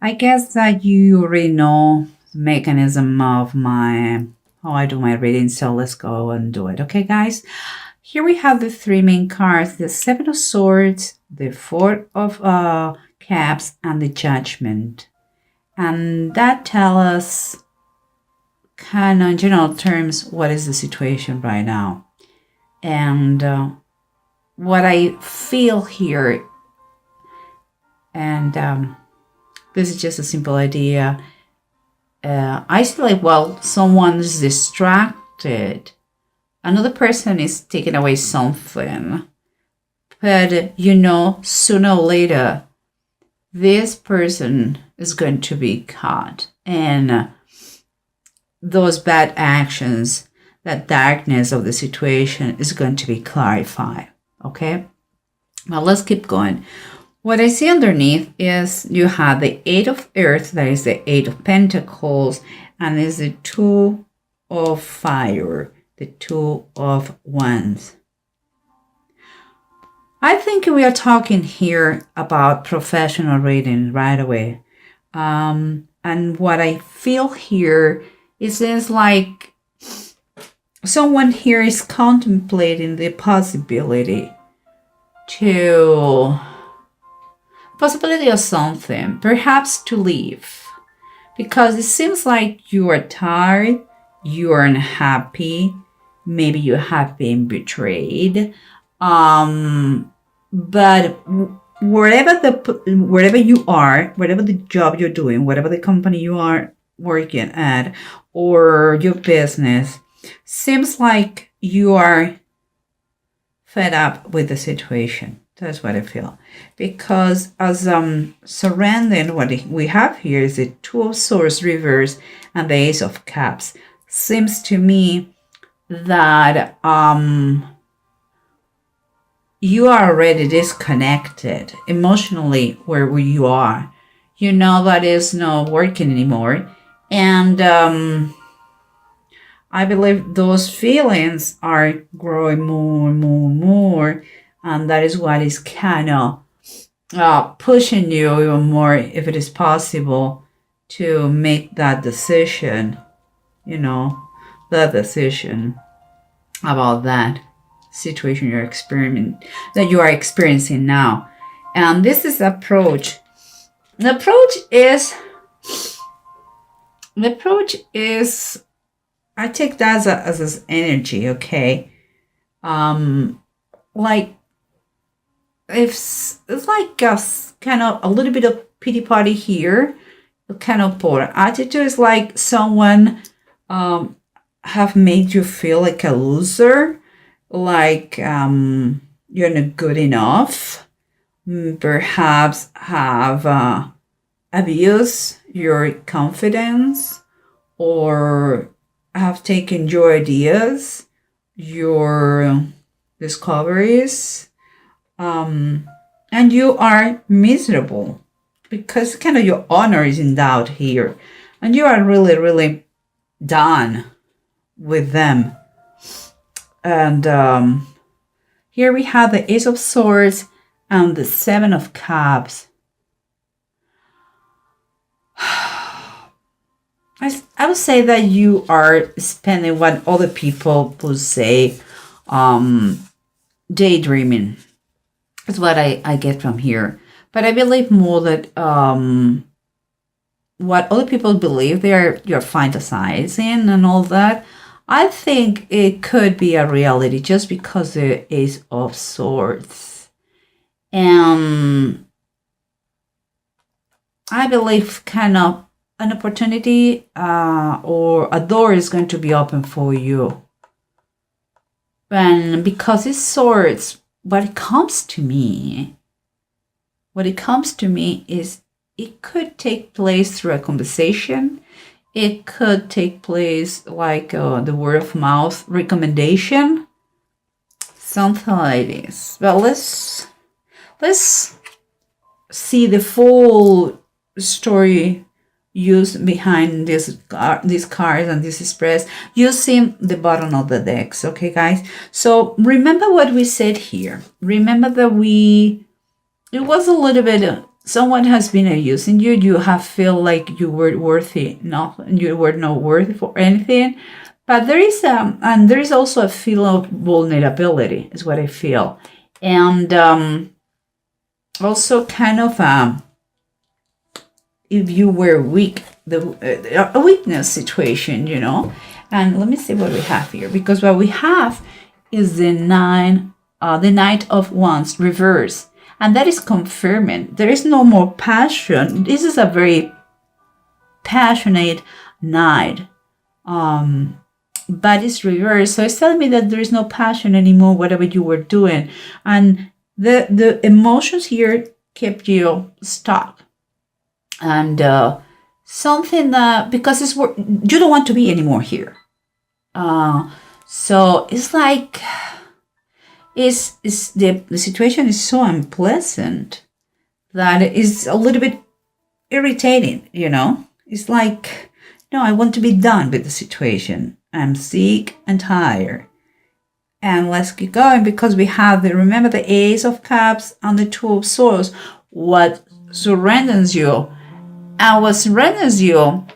I guess that you already know the mechanism of my how I do my reading, so let's go and do it. Okay, guys? Here we have the three main cards, the Seven of Swords, the Four of Cups, and the Judgment. And that tells us kind of in general terms what is the situation right now. And what I feel here, and this is just a simple idea. I feel like, well, someone is distracted. Another person is taking away something. But, sooner or later, this person is going to be caught. And those bad actions, that darkness of the situation is going to be clarified. Okay? Well, let's keep going. What I see underneath is you have the Eight of Earth, that is the Eight of Pentacles, and is the Two of Fire, the Two of Wands. I think we are talking here about professional reading right away. And what I feel here is like someone here is contemplating the possibility of something, perhaps to leave, because it seems like you are tired, you are unhappy, maybe you have been betrayed, but wherever you are, whatever the job you're doing, whatever the company you are working at, or your business, seems like you are fed up with the situation. That's what I feel. Because as surrounding what we have here is the Two of Swords reverse and the Ace of Cups. Seems to me that you are already disconnected emotionally where you are. You know that is not working anymore. And I believe those feelings are growing more and more and more. And that is what is kind of pushing you even more, if it is possible, to make that decision, the decision about that situation that you are experiencing now. And this is the approach. The approach is I take that as energy, okay? Like, it's like kind of a little bit of pity party here, kind of poor attitude is like someone have made you feel like a loser, like you're not good enough, perhaps have abused your confidence, or have taken your ideas, your discoveries, and you are miserable because kind of your honor is in doubt here, and you are really, really done with them. And here we have the Ace of Swords and the Seven of Cups. I would say that you are spending what other people would say daydreaming. That's what I get from here. But I believe more that what other people believe you're fantasizing and all that, I think it could be a reality just because the Ace of Swords. And I believe kind of an opportunity or a door is going to be open for you. And because it's swords, what it comes to me is it could take place through a conversation. It could take place like the word of mouth recommendation, something like this. But let's see the full story used behind these cards and this express using the bottom of the decks. Okay, guys. So remember what we said here. Remember that it was a little bit someone has been abusing you. You have feel like you were worthy, you were not worthy for anything. But there is and there is also a feel of vulnerability, is what I feel, and also kind of if you were weak, a weakness situation, And let me see what we have here, because what we have is the Knight of Wands reverse. And that is confirming there is no more passion. This is a very passionate knight. But it's reversed. So it's telling me that there is no passion anymore, whatever you were doing. And the emotions here kept you stuck. And something that, because you don't want to be anymore here. So it's like, the situation is so unpleasant that it's a little bit irritating, It's like, no, I want to be done with the situation. I'm sick and tired. And let's keep going, because we have remember the Ace of Cups and the Two of Swords. What surrenders you? And what surrenders you,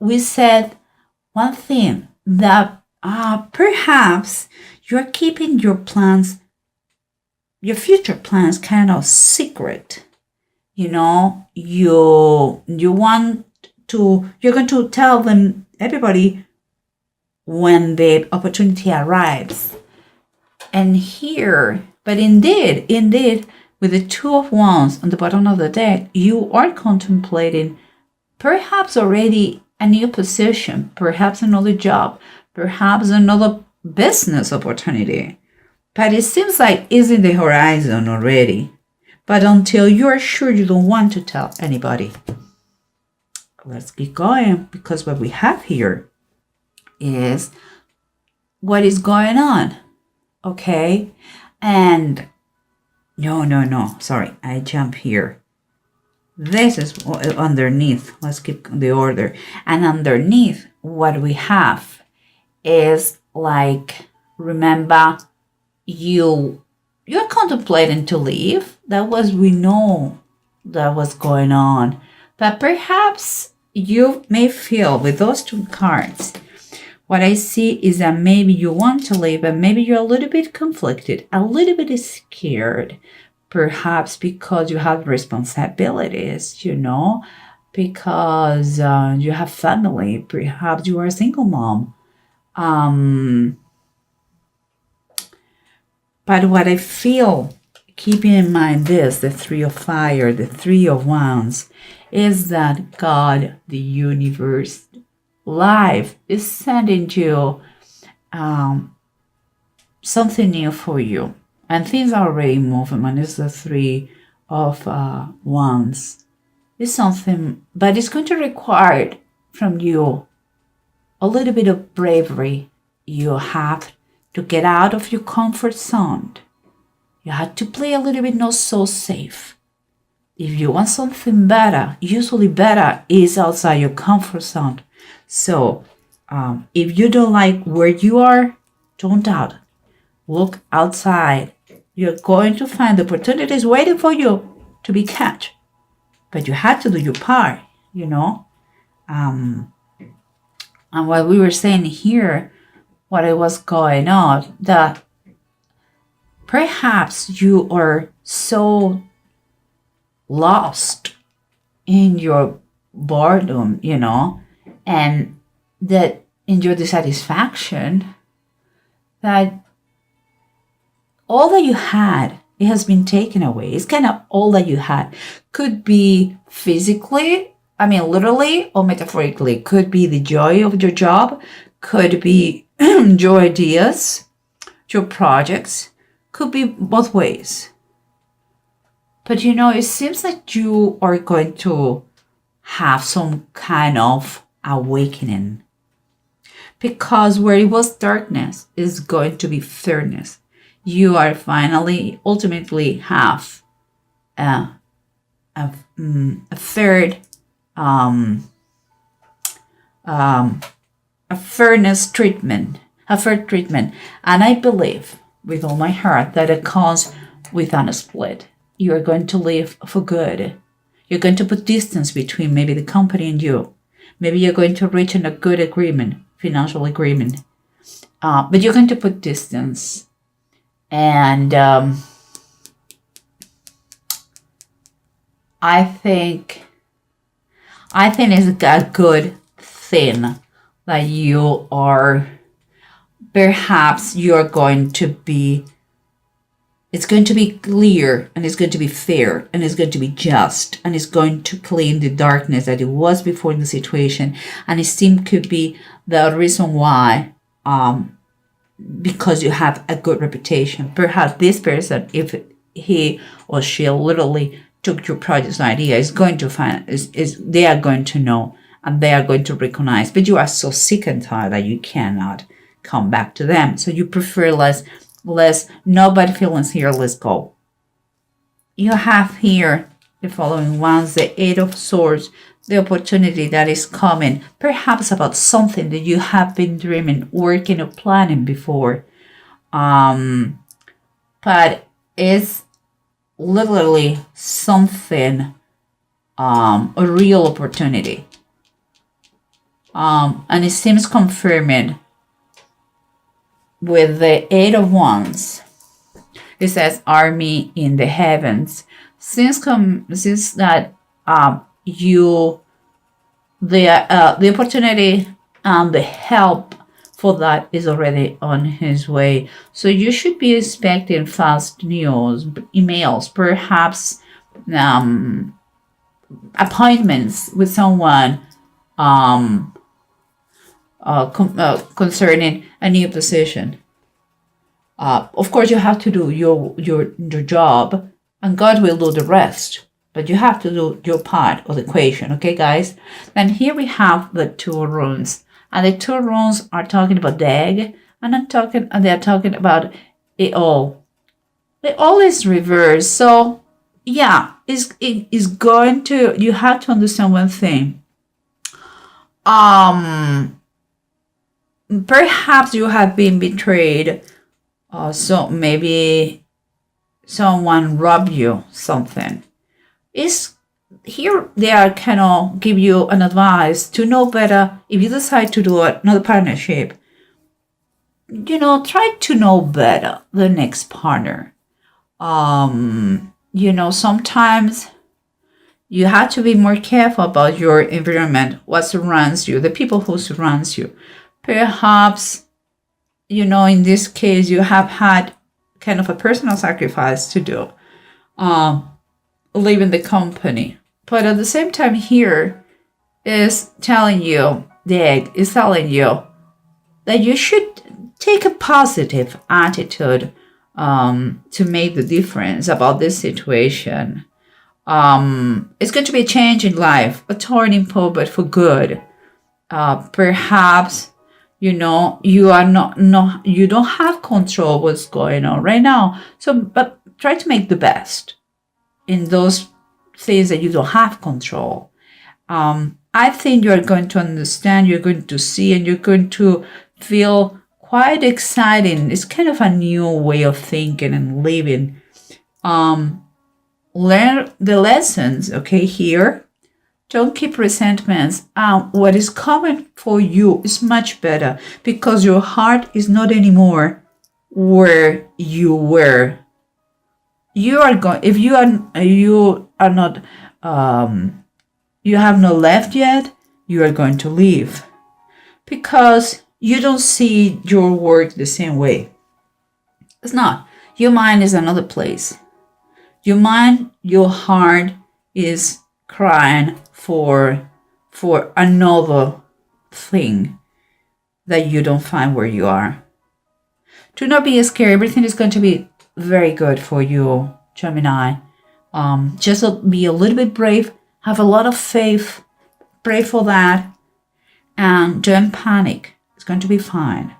we said one thing, that perhaps you're keeping your plans, your future plans, kind of secret. You want to, you're going to tell them, everybody, when the opportunity arrives. And here, but indeed, with the Two of Wands on the bottom of the deck, you are contemplating perhaps already a new position, perhaps another job, perhaps another business opportunity. But it seems like it's in the horizon already. But until you're sure, you don't want to tell anybody. Let's keep going, because what we have here is what is going on. Okay? And no, sorry, I jump here. This is underneath. Let's keep the order. And underneath, what we have is like, remember, you're contemplating to leave. We know that was going on. But perhaps you may feel with those two cards, what I see is that maybe you want to leave, but maybe you're a little bit conflicted, a little bit scared, perhaps because you have responsibilities, because you have family, perhaps you are a single mom. But what I feel, keeping in mind this, the Three of Fire, the Three of Wands, is that God, the universe, life is sending you something new for you. And things are already moving. And it's the Three of Wands. It's something, but it's going to require from you a little bit of bravery. You have to get out of your comfort zone. You have to play a little bit not so safe. If you want something better, usually better is outside your comfort zone. So if you don't like where you are, don't doubt. Look outside. You're going to find opportunities waiting for you to be catch. But you have to do your part, And what we were saying here, what it was going on, that perhaps you are so lost in your boredom, and that in your dissatisfaction, that all that you had, it has been taken away. It's kind of all that you had. Could be physically, literally or metaphorically. Could be the joy of your job. Could be your ideas, your projects. Could be both ways. But it seems like you are going to have some kind of awakening. Because where it was darkness is going to be fairness. You are ultimately have a fairness treatment, a fair treatment. And I believe with all my heart that it comes with a split. you are going to leave for good. You're going to put distance between maybe the company and you. Maybe you're going to reach a good agreement, financial agreement. But you're going to put distance. And I think it's a good thing that you are, perhaps you're going to be, it's going to be clear, and it's going to be fair, and it's going to be just, and it's going to clean the darkness that it was before in the situation. And it seemed could be the reason why, because you have a good reputation. Perhaps this person, if he or she literally took your project's idea, is going to find, they are going to know, and they are going to recognize, but you are so sick and tired that you cannot come back to them. So you prefer less, no bad feelings here, let's go. You have here the following ones: the Eight of Swords, the opportunity that is coming, perhaps about something that you have been dreaming, working, or planning before. But it's literally something, a real opportunity. And it seems confirming with the Eight of Wands. It says army in the heavens. Since that the opportunity and the help for that is already on his way. So you should be expecting fast news, emails, perhaps appointments with someone concerning a new position. Of course, you have to do your job, and God will do the rest. But you have to do your part of the equation, okay, guys? Then here we have the two runes, and the two runes are talking about the egg, and they're talking about it all. It all is reversed, so yeah, it is going to. You have to understand one thing. Perhaps you have been betrayed. So maybe someone robbed you something. Is here they are kind of give you an advice to know better. If you decide to do another partnership, try to know better the next partner. Sometimes you have to be more careful about your environment, what surrounds you, the people who surrounds you. Perhaps, in this case, you have had kind of a personal sacrifice to do, leaving the company. But at the same time here is telling you, the egg is telling you that you should take a positive attitude to make the difference about this situation. It's going to be a change in life, a turning point, but for good. Perhaps, you are you don't have control what's going on right now. So, but try to make the best in those things that you don't have control. I think you're going to understand, you're going to see, and you're going to feel quite exciting. It's kind of a new way of thinking and living. Learn the lessons, okay, here. Don't keep resentments. What is coming for you is much better because your heart is not anymore where you were. You are going. If you are not, you have not left yet. You are going to leave because you don't see your work the same way. It's not. Your mind is another place. Your mind, your heart is crying for another thing that you don't find where you are. Do not be scared. Everything is going to be very good for you, Gemini. Just be a little bit brave. Have a lot of faith. Pray for that. And don't panic. It's going to be fine.